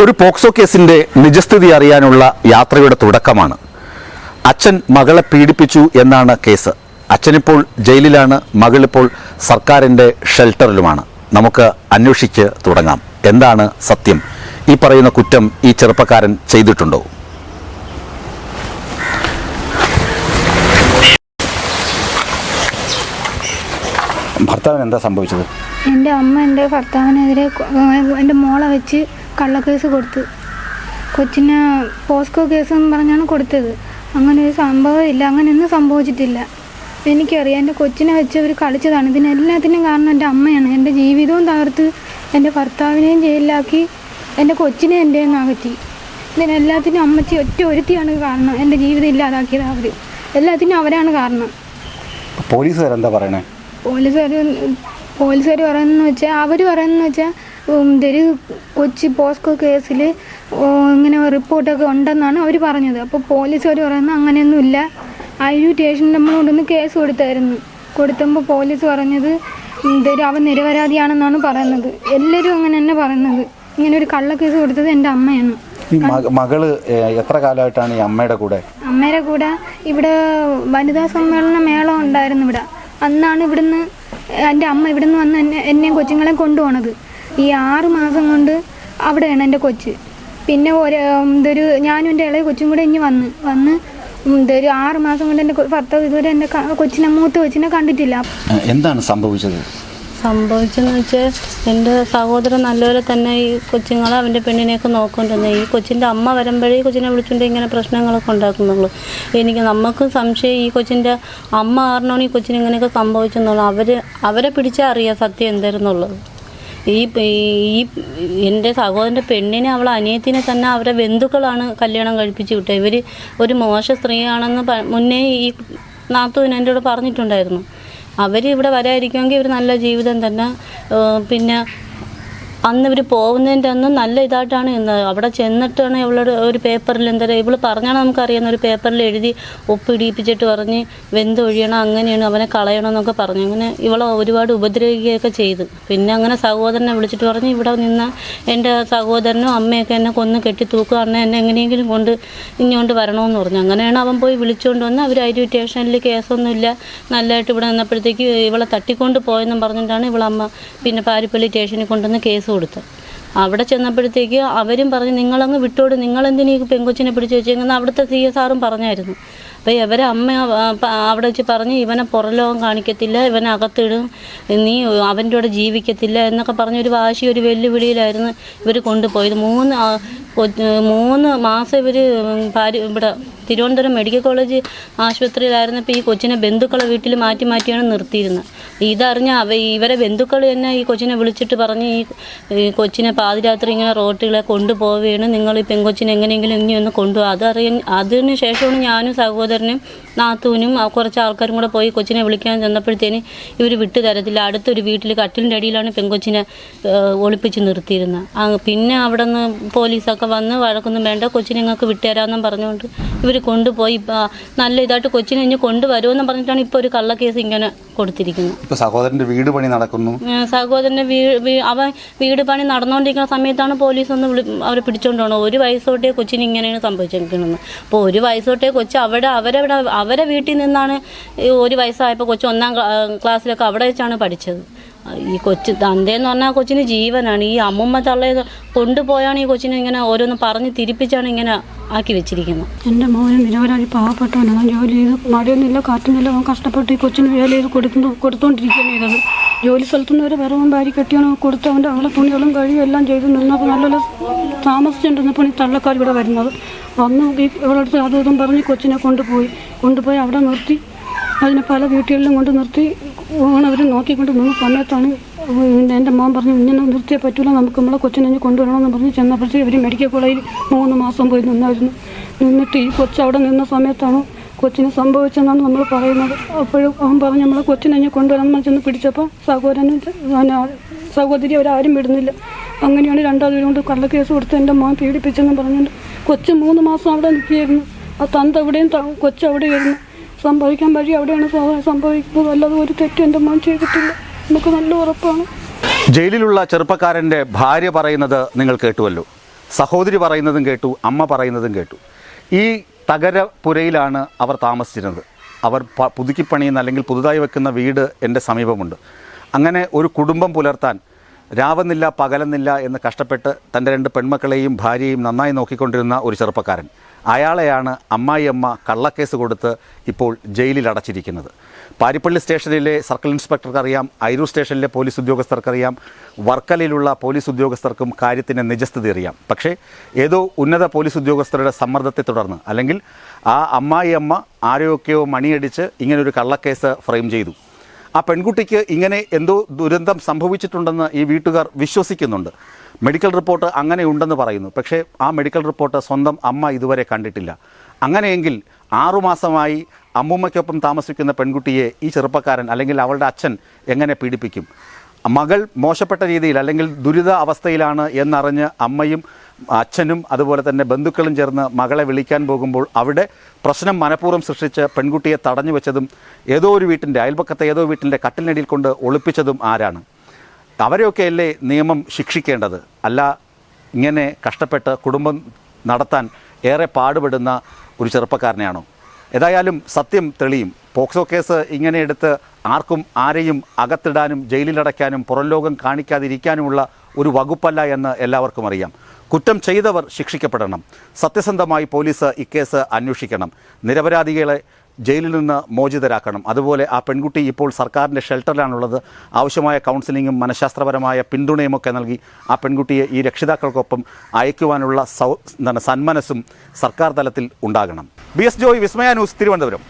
ഒരു പോക്സോ കേസിന്റെ നിജസ്ഥിതി അറിയാനുള്ള യാത്രയുടെ തുടക്കമാണ്. അച്ഛൻ മകളെ പീഡിപ്പിച്ചു എന്നാണ് കേസ്. അച്ഛനിപ്പോൾ ജയിലിലാണ്, മകളിപ്പോൾ സർക്കാരിൻ്റെ ഷെൽട്ടറിലുമാണ്. നമുക്ക് അന്വേഷിച്ച് തുടങ്ങാം. എന്താണ് സത്യം? ഈ പറയുന്ന കുറ്റം ഈ ചെറുപ്പക്കാരൻ ചെയ്തിട്ടുണ്ടോ? ഭർത്താവിന് എന്താ സംഭവിച്ചത്? എൻ്റെ അമ്മ എൻ്റെ ഭർത്താവിനെതിരെ എൻ്റെ മോളെ വെച്ച് കള്ളക്കേസ് കൊടുത്തു. കൊച്ചിനെ പോസ്കോ കേസ് എന്ന് പറഞ്ഞാണ് കൊടുത്തത്. അങ്ങനെ ഒരു സംഭവമില്ല, അങ്ങനെയൊന്നും സംഭവിച്ചിട്ടില്ല. എനിക്കറിയാം, എൻ്റെ കൊച്ചിനെ വെച്ച് അവർ കളിച്ചതാണ്. ഇതിനെല്ലാത്തിനും കാരണം എൻ്റെ അമ്മയാണ്. എൻ്റെ ജീവിതവും തകർത്ത് എൻ്റെ ഭർത്താവിനെയും ജയിലിലാക്കി, എൻ്റെ കൊച്ചിനെ എൻ്റെ അകറ്റി. ഇതിനെല്ലാത്തിനും അമ്മച്ചി ഒറ്റ ഒരുത്തിയാണ് കാരണം. എൻ്റെ ജീവിതം ഇല്ലാതാക്കിയത് അവർ. എല്ലാത്തിനും അവരാണ് കാരണം. പോലീസുകാരെന്താ പറയണേ? പോലീസുകാർ പറയുന്നതെന്ന് വെച്ചാൽ, അവർ പറയുന്നതെന്ന് വെച്ചാൽ ഇതൊരു കൊച്ചി പോസ്കോ കേസിൽ ഇങ്ങനെ റിപ്പോർട്ടൊക്കെ ഉണ്ടെന്നാണ് അവർ പറഞ്ഞത്. അപ്പോൾ പോലീസുകാർ പറയുന്നത് അങ്ങനെയൊന്നുമില്ല. IU സ്റ്റേഷനിൽ നമ്മൾ കൊണ്ടുവന്ന് കേസ് കൊടുത്തപ്പോൾ പോലീസ് പറഞ്ഞത് ഇതൊരു അവൻ നിരപരാധിയാണെന്നാണ് പറയുന്നത്. എല്ലാവരും അങ്ങനെ തന്നെ പറയുന്നത്. ഇങ്ങനെ ഒരു കള്ളക്കേസ് കൊടുത്തത് എൻ്റെ അമ്മയാണ്. മകള് എത്ര കാലമായിട്ടാണ് ഈ അമ്മയുടെ കൂടെ? അമ്മയുടെ കൂടെ ഇവിടെ വനിതാ സമ്മേളന മേളം ഉണ്ടായിരുന്നു ഇവിടെ. അന്നാണ് ഇവിടുന്ന് എൻ്റെ അമ്മ ഇവിടുന്ന് വന്ന് എന്നെയും കൊച്ചുങ്ങളെ കൊണ്ടുപോണത്. ഈ 6 മാസം കൊണ്ട് അവിടെയാണ് എൻ്റെ കൊച്ച്. പിന്നെ ഇതൊരു ഞാനും എൻ്റെ ഇളയ കൊച്ചും കൂടെ ഇനി വന്ന് ഇതൊരു 6 മാസം കൊണ്ട് എൻ്റെ ഭർത്താവ് ഇതുവരെ എൻ്റെ മൂത്ത കൊച്ചിനെ കണ്ടിട്ടില്ല. എന്താണ് സംഭവിച്ചതെന്ന് വെച്ചാൽ, എൻ്റെ സഹോദരൻ നല്ലപോലെ തന്നെ ഈ കൊച്ചുങ്ങളെ അവൻ്റെ പെണ്ണിനെയൊക്കെ നോക്കൊണ്ടിരുന്നത്. ഈ കൊച്ചിൻ്റെ അമ്മ വരുമ്പോഴേ കൊച്ചിനെ വിളിച്ചുകൊണ്ട് ഇങ്ങനെ പ്രശ്നങ്ങളൊക്കെ ഉണ്ടാക്കുന്നുള്ളൂ. നമുക്ക് സംശയം ഈ കൊച്ചിൻ്റെ അമ്മ കാരണമാണ് ഈ കൊച്ചിന് ഇങ്ങനെയൊക്കെ സംഭവിച്ചെന്നുള്ളൂ. അവരെ പിടിച്ചാൽ അറിയാം സത്യം എന്തായിരുന്നുള്ളത്. ഈ എൻ്റെ സഹോദരൻ്റെ പെണ്ണിനെ, അവളെ അനിയത്തിനെ തന്നെ അവരെ ബന്ധുക്കളാണ് കല്യാണം കഴിപ്പിച്ച് വിട്ടത്. ഇവർ ഒരു മോശ സ്ത്രീയാണെന്ന് മുന്നേ ഈ നാത്തൂന് എൻ്റെ കൂടെ പറഞ്ഞിട്ടുണ്ടായിരുന്നു. അവർ ഇവിടെ വരാതിരിക്കുമെങ്കിൽ ഇവർ നല്ല ജീവിതം തന്നെ. പിന്നെ അന്ന് ഇവർ പോകുന്നതിൻ്റെ അന്ന് നല്ല ഇതായിട്ടാണ് ഇന്നത്. അവിടെ ചെന്നിട്ടാണ് ഇവളോട് ഒരു പേപ്പറിൽ ഇവൾ പറഞ്ഞാണ് നമുക്കറിയാവുന്ന ഒരു പേപ്പറിൽ എഴുതി ഒപ്പിടിപ്പിച്ചിട്ട് പറഞ്ഞ് വെന്തൊഴിയണം, അങ്ങനെയാണ്, അവനെ കളയണം എന്നൊക്കെ പറഞ്ഞു. അങ്ങനെ ഇവളെ ഒരുപാട് ഉപദ്രവിക്കുകയൊക്കെ ചെയ്തു. പിന്നെ അങ്ങനെ സഹോദരനെ വിളിച്ചിട്ട് പറഞ്ഞ് ഇവിടെ നിന്ന് എൻ്റെ സഹോദരനും അമ്മയൊക്കെ എന്നെ കൊന്ന് കെട്ടി തൂക്കുക, അണ്ണ എന്നെ എങ്ങനെയെങ്കിലും ഇങ്ങോട്ട് വരണമെന്ന് പറഞ്ഞു. അങ്ങനെയാണ് അവൻ പോയി വിളിച്ചുകൊണ്ട് വന്ന് അവർ IU സ്റ്റേഷനിൽ കേസൊന്നുമില്ല, നല്ലതായിട്ട് ഇവിടെ നിന്നപ്പോഴത്തേക്ക് ഇവളെ തട്ടിക്കൊണ്ട് പോയെന്നും പറഞ്ഞിട്ടാണ് ഇവളമ്മ പിന്നെ പാരിപ്പള്ളി സ്റ്റേഷനിൽ കൊണ്ടുവന്ന് കേസ് കൊടുത്ത്. അവിടെ ചെന്നപ്പോഴത്തേക്ക് അവരും പറഞ്ഞ് നിങ്ങളങ്ങ് വിട്ടോട്, നിങ്ങളെന്തിനീ പെങ്കൊച്ചിനെ പിടിച്ച് വെച്ചേക്കുന്ന അവിടുത്തെ CS പറഞ്ഞായിരുന്നു. അപ്പോൾ ഇവരെ അമ്മ അവിടെ വെച്ച് പറഞ്ഞ് ഇവനെ പുറലോകം കാണിക്കത്തില്ല, ഇവനെ അകത്തിടും, നീ അവൻ്റെ കൂടെ ജീവിക്കത്തില്ല എന്നൊക്കെ പറഞ്ഞൊരു വാശി, ഒരു വെല്ലുവിളിയിലായിരുന്നു ഇവർ കൊണ്ടുപോയത്. 3 മാസം ഇവർ ഇവിടെ തിരുവനന്തപുരം മെഡിക്കൽ കോളേജ് ആശുപത്രിയിലായിരുന്നപ്പോൾ ഈ കൊച്ചിനെ ബന്ധുക്കളെ വീട്ടിൽ മാറ്റിയാണ് നിർത്തിയിരുന്നത്. ഇതറിഞ്ഞ ഇവരെ ബന്ധുക്കൾ തന്നെ ഈ കൊച്ചിനെ വിളിച്ചിട്ട് പറഞ്ഞ് ഈ കൊച്ചിനെ പാതിരാത്രി ഇങ്ങനെ റോട്ടിലെ കൊണ്ടുപോവുകയാണ്, നിങ്ങൾ ഈ പെങ്കൊച്ചിനെ എങ്ങനെയെങ്കിലും ഇനി ഒന്ന് കൊണ്ടുപോകും. അതിന് ശേഷമാണ് ഞാനും സഹോദരനും നാത്തൂനും കുറച്ച് ആൾക്കാരും കൂടെ പോയി കൊച്ചിനെ വിളിക്കാൻ ചെന്നപ്പോഴത്തേന് ഇവർ വിട്ടു തരത്തില്ല. അടുത്തൊരു വീട്ടിൽ കട്ടിലിൻ്റെ അടിയിലാണ് പെങ്കൊച്ചിനെ ഒളിപ്പിച്ച് നിർത്തിയിരുന്നത്. പിന്നെ അവിടെ നിന്ന് പോലീസൊക്കെ വന്ന് വഴക്കൊന്നും വേണ്ട, കൊച്ചിനെ ഞങ്ങൾക്ക് വിട്ടുതരാമെന്നും പറഞ്ഞുകൊണ്ട് ഇവർ കൊണ്ടുപോയി നല്ല ഇതായിട്ട് കൊച്ചിനെ ഇനി കൊണ്ടുവരുമെന്ന് പറഞ്ഞിട്ടാണ് ഇപ്പോൾ ഒരു കള്ളക്കേസ് ഇങ്ങനെ കൊടുത്തിരിക്കുന്നത്. ഇപ്പോൾ സഹോദരൻ്റെ വീട് പണി നടക്കുന്നു. സഹോദരൻ്റെ അവൻ വീട് പണി നടന്നുകൊണ്ടിരിക്കുന്ന സമയത്താണ് പോലീസ് ഒന്ന് അവരെ പിടിച്ചുകൊണ്ട് പോകണം. 1 വയസ്സോട്ടേ കൊച്ചിന് ഇങ്ങനെയാണ് സംഭവിച്ചിരിക്കുന്നത്. അപ്പോൾ 1 വയസ്സോട്ടേ കൊച്ച് അവരെ വീട്ടിൽ നിന്നാണ് 1 വയസ്സായപ്പോൾ കൊച്ച് 1ാം ക്ലാസ്സിലൊക്കെ അവിടെ വെച്ചാണ് പഠിച്ചത്. ഈ കൊച്ച് തന്തേന്ന് പറഞ്ഞാൽ കൊച്ചിന് ജീവനാണ്. ഈ അമ്മുമ്മ തള്ളയെ കൊണ്ടുപോയാണ് ഈ കൊച്ചിനെ ഇങ്ങനെ ഓരോന്ന് പറഞ്ഞ് തിരിപ്പിച്ചാണ് ഇങ്ങനെ ആക്കി വെച്ചിരിക്കുന്നത്. എൻ്റെ മോനും നിരവധി പാവപ്പെട്ടവനാണ്. ജോലി ചെയ്ത് മഴയൊന്നുമില്ല കാറ്റുന്നില്ല, അവൻ കഷ്ടപ്പെട്ട് ഈ കൊച്ചിന് വേല ചെയ്ത് കൊടുത്തുകൊണ്ടിരിക്കുകയാണ് ചെയ്തത്. ജോലി സ്ഥലത്തുനിന്ന് ഒരു വിറവും ഭാര്യ കെട്ടിയാണ് കൊടുത്ത് അവൻ്റെ അവളെ തുണികളും കഴിയും എല്ലാം ചെയ്ത് നിന്നപ്പോൾ നല്ല താമസിച്ചിട്ടുണ്ടെന്നപ്പോൾ ഈ തള്ളക്കാർ ഇവിടെ വരുന്നത്. വന്ന് ഇവളടുത്ത് അതും പറഞ്ഞ് കൊച്ചിനെ കൊണ്ടുപോയി അവിടെ നിർത്തി. അതിനെ പല വീട്ടുകളിലും കൊണ്ട് നിർത്തി അവർ നോക്കിക്കൊണ്ട് നിന്ന സമയത്താണ് എൻ്റെ മോൻ പറഞ്ഞു ഇങ്ങനെ നിർത്തിയേ പറ്റില്ല, നമുക്ക് നമ്മളെ കൊച്ചിനെ കൊണ്ടുവരണമെന്ന് പറഞ്ഞ് ചെന്നപ്പോഴത്തേക്ക് ഇവർ മെഡിക്കൽ കോളേജിൽ 3 മാസം പോയി നിന്നായിരുന്നു. എന്നിട്ട് ഈ കൊച്ച് അവിടെ നിന്ന സമയത്താണ് കൊച്ചിന് സംഭവിച്ചെന്നാണ് നമ്മൾ പറയുന്നത്. അപ്പോഴും അവൻ പറഞ്ഞ് നമ്മളെ കൊച്ചിനെ കൊണ്ടുവരണം ചെന്ന് പിടിച്ചപ്പോൾ സഹോദരി അവരാരും വിടുന്നില്ല. അങ്ങനെയാണ് 2ാം കൊണ്ട് കള്ളക്കേസ് കൊടുത്ത് എൻ്റെ മോൻ പീഡിപ്പിച്ചെന്ന് പറഞ്ഞുകൊണ്ട് കൊച്ച് 3 മാസം അവിടെ നിൽക്കുകയായിരുന്നു. ആ തന്ത എവിടെയും കൊച്ച് അവിടെയായിരുന്നു. സംഭവിക്കാൻ വഴി അവിടെയാണ് സംഭവിക്കുന്നത്. അല്ലാതെ ഒരു തെറ്റും എൻ്റെ മോൻ ചെയ്തിട്ടില്ല, നമുക്ക് നല്ല ഉറപ്പാണ്. ജയിലിലുള്ള ചെറുപ്പക്കാരൻ്റെ ഭാര്യ പറയുന്നത് നിങ്ങൾ കേട്ടുവല്ലോ. സഹോദരി പറയുന്നതും കേട്ടു, അമ്മ പറയുന്നതും കേട്ടു. ഈ തകരപ്പുരയിലാണ് അവർ താമസിച്ചിരുന്നത്. അവർ പുതുക്കിപ്പണിയുന്ന അല്ലെങ്കിൽ പുതുതായി വെക്കുന്ന വീട് എൻ്റെ സമീപമുണ്ട്. അങ്ങനെ ഒരു കുടുംബം പുലർത്താൻ രാവെന്നില്ല പകലെന്നില്ല എന്ന് കഷ്ടപ്പെട്ട് തൻ്റെ 2 പെൺമക്കളെയും ഭാര്യയെയും നന്നായി നോക്കിക്കൊണ്ടിരുന്ന ഒരു ചെറുപ്പക്കാരൻ, അയാളെയാണ് അമ്മായിയമ്മ കള്ളക്കേസ് കൊടുത്ത് ഇപ്പോൾ ജയിലിൽ അടച്ചിരിക്കുന്നത്. പാരിപ്പള്ളി സ്റ്റേഷനിലെ സർക്കിൾ ഇൻസ്പെക്ടർക്കറിയാം, അയിരൂർ സ്റ്റേഷനിലെ പോലീസ് ഉദ്യോഗസ്ഥർക്കറിയാം, വർക്കലയിലുള്ള പോലീസ് ഉദ്യോഗസ്ഥർക്കും കാര്യത്തിൻ്റെ നിജസ്ഥിതി അറിയാം. പക്ഷേ ഏതോ ഉന്നത പോലീസ് ഉദ്യോഗസ്ഥരുടെ സമ്മർദ്ദത്തെ തുടർന്ന് അല്ലെങ്കിൽ ആ അമ്മായിയമ്മ ആരെയൊക്കെയോ മണിയടിച്ച് ഇങ്ങനൊരു കള്ളക്കേസ് ഫ്രെയിം ചെയ്തു. ആ പെൺകുട്ടിക്ക് ഇങ്ങനെ എന്തോ ദുരന്തം സംഭവിച്ചിട്ടുണ്ടെന്ന് ഈ വീട്ടുകാർ വിശ്വസിക്കുന്നുണ്ട്. മെഡിക്കൽ റിപ്പോർട്ട് അങ്ങനെ ഉണ്ടെന്ന് പറയുന്നു. പക്ഷേ ആ മെഡിക്കൽ റിപ്പോർട്ട് സ്വന്തം അമ്മ ഇതുവരെ കണ്ടിട്ടില്ല. അങ്ങനെയെങ്കിൽ 6 മാസമായി അമ്മൂമ്മയ്ക്കൊപ്പം താമസിക്കുന്ന പെൺകുട്ടിയെ ഈ ചെറുപ്പക്കാരൻ അല്ലെങ്കിൽ അവളുടെ അച്ഛൻ എങ്ങനെ പീഡിപ്പിക്കും? മകൾ മോശപ്പെട്ട രീതിയിൽ അല്ലെങ്കിൽ ദുരിത അവസ്ഥയിലാണ് എന്നറിഞ്ഞ് അമ്മയും അച്ഛനും അതുപോലെ തന്നെ ബന്ധുക്കളും ചേർന്ന് മകളെ വിളിക്കാൻ പോകുമ്പോൾ അവിടെ പ്രശ്നം മനഃപൂർവ്വം സൃഷ്ടിച്ച് പെൺകുട്ടിയെ തടഞ്ഞു വെച്ചതും ഏതോ ഒരു വീട്ടിൻ്റെ അയൽപക്കത്തെ ഏതോ വീട്ടിൻ്റെ കട്ടിലിനടിയിൽ കൊണ്ട് ഒളിപ്പിച്ചതും ആരാണ്? അവരെയൊക്കെയല്ലേ നിയമം ശിക്ഷിക്കേണ്ടത്? അല്ല ഇങ്ങനെ കഷ്ടപ്പെട്ട് കുടുംബം നടത്താൻ ഏറെ പാടുപെടുന്ന ഒരു ചെറുപ്പക്കാരനെയാണോ? ഏതായാലും സത്യം തെളിയും. പോക്സോ കേസ് ഇങ്ങനെ എടുത്ത് ആർക്കും ആരെയും അകത്തിടാനും ജയിലിലടയ്ക്കാനും പുറം ലോകം കാണിക്കാതിരിക്കാനുമുള്ള ഒരു വകുപ്പല്ല എന്ന് എല്ലാവർക്കും അറിയാം. കുറ്റം ചെയ്തവർ ശിക്ഷിക്കപ്പെടണം. സത്യസന്ധമായി പോലീസ് ഇക്കേസ് അന്വേഷിക്കണം. നിരപരാധികളെ ജയിലിൽ നിന്ന് മോചിതരാക്കണം. അതുപോലെ ആ പെൺകുട്ടി ഇപ്പോൾ സർക്കാരിൻ്റെ ഷെൽട്ടറിലാണുള്ളത്. ആവശ്യമായ കൗൺസിലിങ്ങും മനഃശാസ്ത്രപരമായ പിന്തുണയുമൊക്കെ നൽകി ആ പെൺകുട്ടിയെ ഈ രക്ഷിതാക്കൾക്കൊപ്പം അയക്കുവാനുള്ള സന്മനസ്സും സർക്കാർ തലത്തിൽ ഉണ്ടാകണം. BS ജോയ്, വിസ്മയ ന്യൂസ്, തിരുവനന്തപുരം.